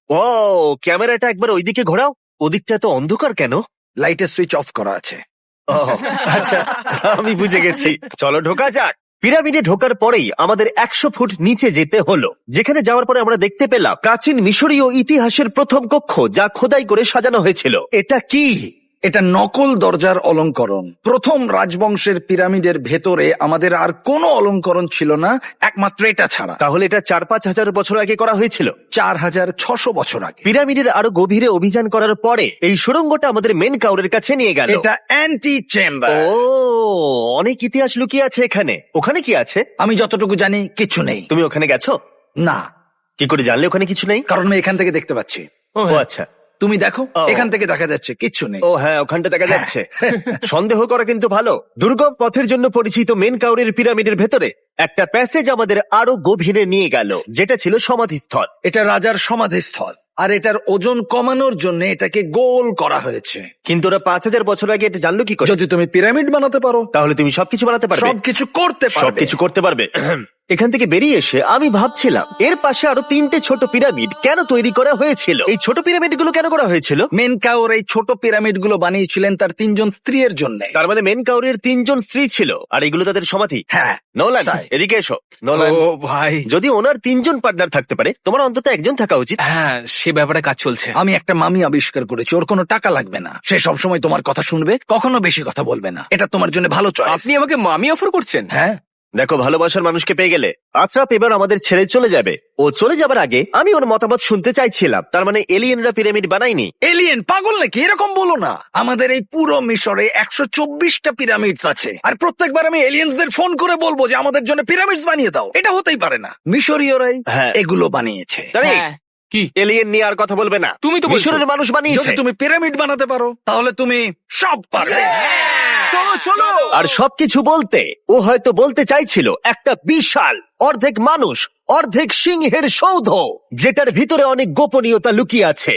ও, ক্যামেরাটা একবার ওইদিকে ঘোরাও। ওদিকটা তো অন্ধকার কেন? লাইটের সুইচ অফ করা আছে। ও আচ্ছা, আমি বুঝে গেছি। চলো ঢোকা যাক। পিরামিডে ঢোকার পরেই আমাদের 100 ফুট নিচে যেতে হলো, যেখানে যাওয়ার পরে আমরা দেখতে পেলাম প্রাচীন মিশরীয় ইতিহাসের প্রথম কক্ষ, যা খোদাই করে সাজানো হয়েছিল। এটা কি? এটা নকল দরজার অলঙ্করণ। প্রথম রাজবংশের পিরামিডের ভেতরে আমাদের আর কোনো অলঙ্করণ ছিল না, একমাত্র এটা ছাড়া। তাহলে এটা 4-5 হাজার বছর আগে করা হয়েছিল। 4600 বছর আগে। পিরামিডের আরো গভীরে অভিযান করার পরে এই সুড়ঙ্গটা আমাদের মেন কাউরের কাছে নিয়ে গেল। এটা অ্যান্টি চেম্বার। ও, অনেক ইতিহাস লুকিয়ে আছে এখানে। ওখানে কি আছে? আমি যতটুকু জানি কিছু নেই। তুমি ওখানে গেছো? না। কি করে জানলে ওখানে কিছু নেই? কারণ আমি এখান থেকে দেখতে পাচ্ছি। ও আচ্ছা। তুমি দেখো, ও। এখান থেকে দেখা যাচ্ছে কিচ্ছু নেই। ও হ্যাঁ, ওখানটা দেখা যাচ্ছে। সন্দেহ করা কিন্তু ভালো। দুর্গম পথের জন্য পরিচিত মেন কাউরের পিরামিডের ভেতরে একটা প্যাসেজ আমাদের আরো গভীরে নিয়ে গেল, যেটা ছিল সমাধিস্থল। এটা রাজার সমাধিস্থল, আর এটার ওজন কমানোর জন্য এটাকে গোল করা হয়েছে। কিন্তু ওরা 5000 বছর আগে এটা জানলো কি করে? যদি তুমি পিরামিড বানাতে পারো তাহলে তুমি সবকিছু বানাতে পারবে, সবকিছু করতে পারবে। সবকিছু করতে পারবে। এখান থেকে বেরিয়ে এসে আমি ভাবছিলাম এর পাশে আরো 3টে ছোট পিরামিড কেন তৈরি করা হয়েছিল? এই ছোট পিরামিড গুলো কেন করা হয়েছিল? মেনকাওর এই ছোট পিরামিড গুলো বানিয়েছিলেন তার 3জন স্ত্রীর জন্য। তার মানে মেন কাউরের 3জন স্ত্রী ছিল, আর এগুলো তাদের সমাধি। হ্যাঁ, নোলান, তাই। এদিকে এসো। নোলান, ও ভাই, যদি ওনার 3জন পার্টনার থাকতে পারে, তোমার অন্তত একজন থাকা উচিত। হ্যাঁ সে ব্যাপারে কাজ চলছে। আমি একটা মামি আবিষ্কার করেছি, ওর কোনো টাকা লাগবে না। সে সবসময় তোমার কথা শুনবে, কখনো বেশি কথা বলবে না। এটা তোমার জন্য ভালো চয়েস। আপনি আমাকে মামি অফার করছেন? হ্যাঁ, দেখো, ভালোবাসার মানুষকে পেয়ে গেলে আশরাফ এবার আমাদের ছেড়ে চলে যাবে। ও চলে যাবার আগে আমি ওর মতামত শুনতে চাইছিলাম। তার মানে এলিয়েনরা পিরামিড বানায়নি? এলিয়েন পাগল নাকি? এরকম বলো না। আমাদের এই পুরো মিশরে 124টা পিরামিডস আছে, আর প্রত্যেকবার আমি এলিয়েন্সদের ফোন করে বলবো যে আমাদের জন্য পিরামিডস বানিয়ে দাও। এটা হতেই পারে না। মিশরীয়রাই হ্যাঁ। এগুলো বানিয়েছে। তারিক, হ্যাঁ। কি? এলিয়েন নিয়ে আর কথা বলবে না। তুমি তো বলছো। মিশরের মানুষ বানিয়েছে। যদি তুমি পিরামিড বানাতে পারো তাহলে তুমি সব পারবে। চলো চলো। আর সবকিছু বলতে ও হয়তো বলতে চাইছিল একটা বিশাল অর্ধেক মানুষ অর্ধেক সিংহের সৌধ, যেটার ভিতরে অনেক গোপনীয়তা লুকিয়ে আছে।